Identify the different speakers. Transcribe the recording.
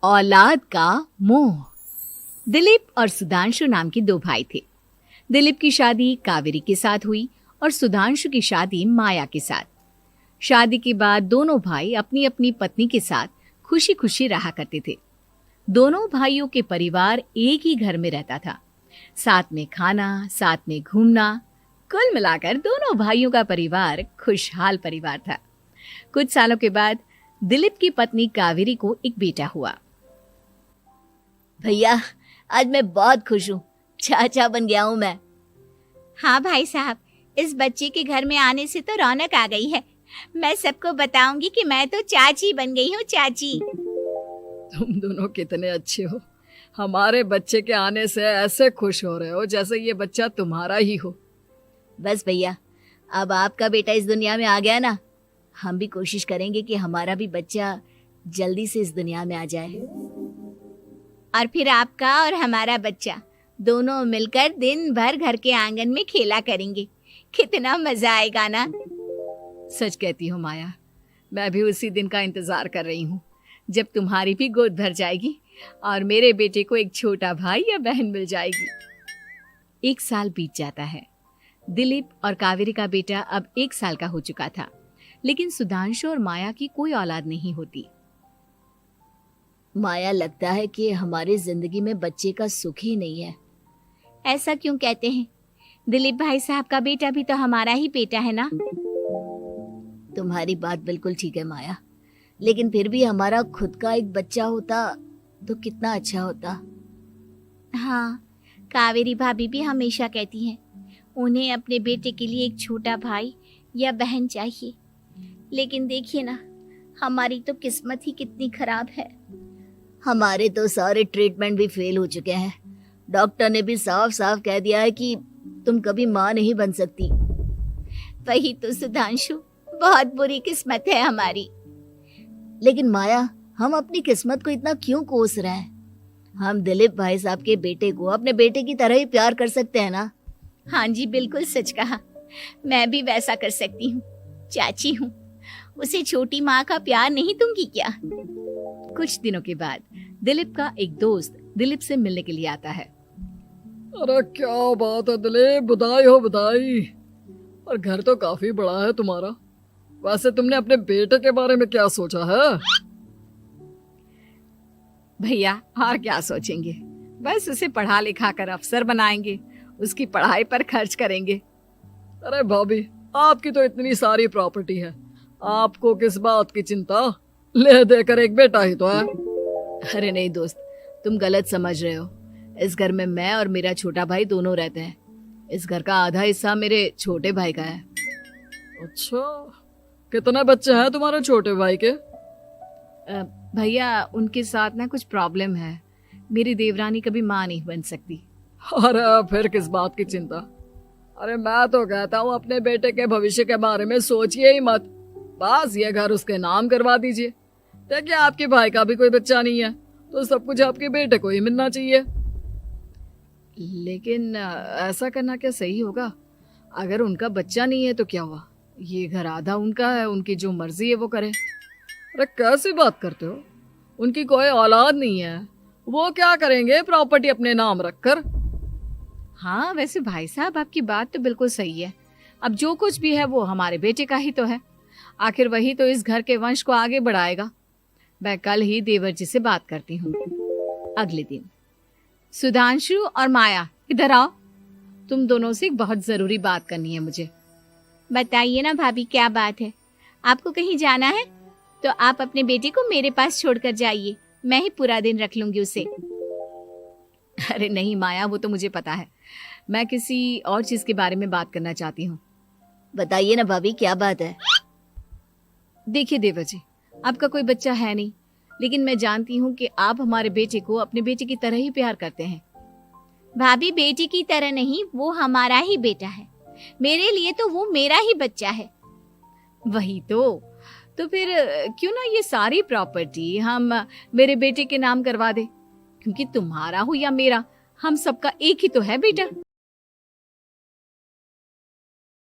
Speaker 1: औलाद का मोह। दिलीप और सुधांशु नाम के दो भाई थे। दिलीप की शादी कावेरी के साथ हुई और सुधांशु की शादी माया के साथ। शादी के बाद दोनों भाई अपनी अपनी पत्नी के साथ खुशी खुशी रहा करते थे। दोनों भाइयों के परिवार एक ही घर में रहता था। साथ में खाना, साथ में घूमना, कुल मिलाकर दोनों भाइयों का परिवार खुशहाल परिवार था। कुछ सालों के बाद दिलीप की पत्नी कावेरी को एक बेटा हुआ।
Speaker 2: भैया, आज मैं बहुत खुश हूँ। चाचा बन गया हूँ मैं।
Speaker 3: हाँ भाई साहब, इस बच्चे के घर में आने से तो रौनक आ गई है। मैं सबको बताऊंगी कि मैं तो चाची बन गई हूँ, चाची।
Speaker 4: तुम दोनों कितने अच्छे हो। हमारे बच्चे के आने से ऐसे खुश हो रहे हो जैसे ये बच्चा तुम्हारा ही हो।
Speaker 2: बस भैया, अब आपका बेटा इस दुनिया में आ गया ना, हम भी कोशिश करेंगे कि हमारा भी बच्चा जल्दी से इस दुनिया में आ जाए।
Speaker 3: और फिर आपका और हमारा बच्चा दोनों मिलकर दिन भर घर के आंगन में खेला करेंगे। कितना मजा आएगा ना।
Speaker 1: सच कहती हो माया, मैं भी उसी दिन का इंतजार कर रही हूँ जब तुम्हारी भी गोद भर जाएगी और मेरे बेटे को एक छोटा भाई या बहन मिल जाएगी। 1 साल बीत जाता है। दिलीप और कावेरी का बेटा अब 1 साल का हो चुका था, लेकिन सुधांशु और माया की कोई औलाद नहीं होती।
Speaker 2: माया, लगता है कि हमारी जिंदगी में बच्चे का सुख ही नहीं है।
Speaker 3: ऐसा क्यों कहते हैं? दिलीप भाई साहब का बेटा भी तो हमारा ही बेटा है ना।
Speaker 2: तुम्हारी बात बिल्कुल ठीक है माया, लेकिन फिर भी हमारा खुद का एक बच्चा होता तो कितना अच्छा होता।
Speaker 3: हाँ, कावेरी भाभी भी हमेशा कहती हैं उन्हें अपने बेटे के लिए एक छोटा भाई या बहन चाहिए। लेकिन देखिए ना, हमारी तो किस्मत ही कितनी खराब है।
Speaker 2: हमारे तो सारे ट्रीटमेंट भी फेल हो चुके हैं। डॉक्टर ने भी साफ साफ कह दिया है कि तुम कभी माँ नहीं बन सकती।
Speaker 3: वही तो सुधांशु, बहुत बुरी किस्मत है हमारी।
Speaker 2: लेकिन माया, हम अपनी किस्मत को इतना क्यों कोस रहे हैं? हम दिलीप भाई साहब के बेटे को अपने बेटे की तरह ही प्यार कर सकते हैं ना।
Speaker 3: हाँ जी, बिल्कुल सच कहा। मैं भी वैसा कर सकती हूँ। चाची हूँ, उसे छोटी माँ का प्यार नहीं दूंगी क्या?
Speaker 1: कुछ दिनों के बाद दिलीप का एक दोस्त दिलीप से मिलने के लिए आता है।
Speaker 4: अरे क्या बात है दिलीप, बधाई हो बधाई। और घर तो काफी बड़ा है तुम्हारा। वैसे तुमने अपने बेटे के बारे में क्या सोचा है?
Speaker 1: भैया, और क्या सोचेंगे, बस उसे पढ़ा लिखा कर अफसर बनाएंगे, उसकी पढ़ाई पर खर्च करेंगे।
Speaker 4: अरे भाभी, आपकी तो इतनी सारी प्रॉपर्टी है, आपको किस बात की चिंता? ले देकर एक बेटा ही तो है।
Speaker 1: अरे नहीं दोस्त, तुम गलत समझ रहे हो। इस घर में मैं और मेरा छोटा भाई दोनों रहते हैं। इस घर का आधा हिस्सा मेरे छोटे भाई का है।
Speaker 4: अच्छा, कितने बच्चे हैं तुम्हारे छोटे भाई के?
Speaker 1: भैया, उनके साथ ना कुछ प्रॉब्लम है। मेरी देवरानी कभी माँ नहीं बन सकती।
Speaker 4: अरे फिर किस बात की चिंता? अरे मैं तो कहता हूँ अपने बेटे के भविष्य के बारे में सोचिए ही मत। बस ये घर उसके नाम करवा दीजिए। देखिए, आपके भाई का भी कोई बच्चा नहीं है तो सब कुछ आपके बेटे को ही मिलना चाहिए।
Speaker 1: लेकिन ऐसा करना क्या सही होगा? अगर उनका बच्चा नहीं है तो क्या हुआ? ये घर आधा उनका है, उनकी जो मर्जी है वो करे।
Speaker 4: अरे कैसी बात करते हो? उनकी कोई औलाद नहीं है, वो क्या करेंगे प्रॉपर्टी अपने नाम रखकर?
Speaker 1: हाँ, वैसे भाई साहब, आपकी बात तो बिल्कुल सही है। अब जो कुछ भी है वो हमारे बेटे का ही तो है। आखिर वही तो इस घर के वंश को आगे बढ़ाएगा। मैं कल ही देवर जी से बात करती हूँ। अगले दिन सुधांशु और माया, इधर आओ। तुम दोनों से एक बहुत जरूरी बात करनी है मुझे।
Speaker 3: बताइए ना भाभी, क्या बात है? आपको कहीं जाना है तो आप अपने बेटे को मेरे पास छोड़कर जाइए। मैं ही पूरा दिन रख लूंगी उसे।
Speaker 1: अरे नहीं माया, वो तो मुझे पता है। मैं किसी और चीज के बारे में बात करना चाहती हूँ।
Speaker 2: बताइए ना भाभी, क्या बात है?
Speaker 1: देखिए देवर जी, आपका कोई बच्चा है नहीं, लेकिन मैं जानती हूँ कि आप हमारे बेटे को अपने बेटे की तरह ही प्यार करते हैं।
Speaker 3: भाभी, बेटी की तरह नहीं, वो हमारा ही बेटा है। मेरे लिए तो वो मेरा ही बच्चा है।
Speaker 1: वही तो फिर क्यों ना ये सारी प्रॉपर्टी हम मेरे बेटे के नाम करवा दे? क्योंकि तुम्हारा हो या मेरा, हम सबका एक ही तो है बेटा।